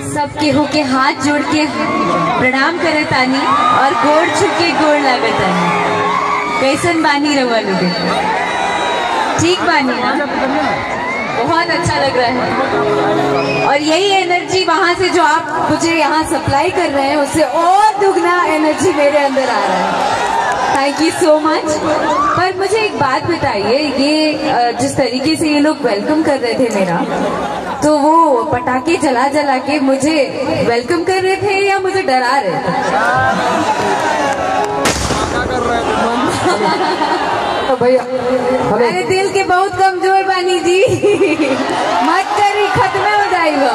सब केहू के हाथ जोड़ के प्रणाम करे तानी और गोड़ छुके गोड़ लागे तानी। कैसन बानी रवा लोगे? ठीक बानी ना? बहुत अच्छा लग रहा है और यही एनर्जी वहाँ से जो आप मुझे यहाँ सप्लाई कर रहे हैं उससे और दुगना एनर्जी मेरे अंदर आ रहा है। Thank you so much. पर मुझे एक बात बताइए, ये जिस तरीके से ये लोग वेलकम कर रहे थे मेरा, तो वो पटाखे जला जला के मुझे वेलकम कर रहे थे या मुझे डरा रहे थे? भैया मेरे दिल के बहुत कमजोर बानी जी। मत करी, खत्म हो जाएगा।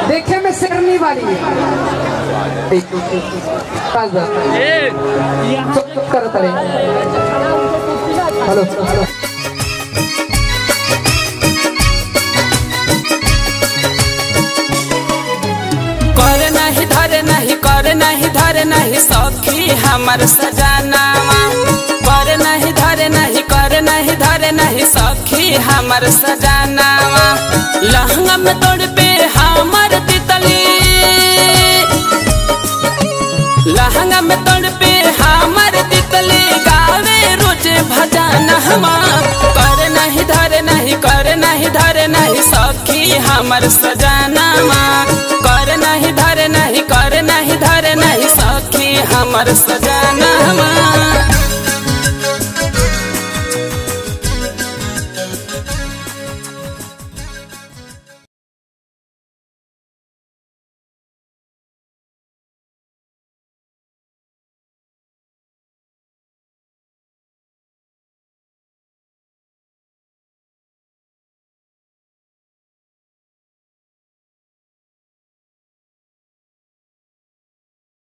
देखे में शेरनी वाली हेलो कर नहीं धरे नहीं कर नहीं धरे नहीं सखी हमर सजानावा। कर नहीं धरे नहीं कर नहीं धरे नहीं सखी हमर सजानावा। लहंगा में तोड़ पे हमर तितली, लहंगा में तोड़ पे हमर तितली गावे रोज भजनवा। कर नहीं धरे नहीं कर नहीं धरे नहीं सखी हमर सजानावा। कर नहीं धरे नहीं कर नहीं धरे नहीं सखी हमर सजानावा।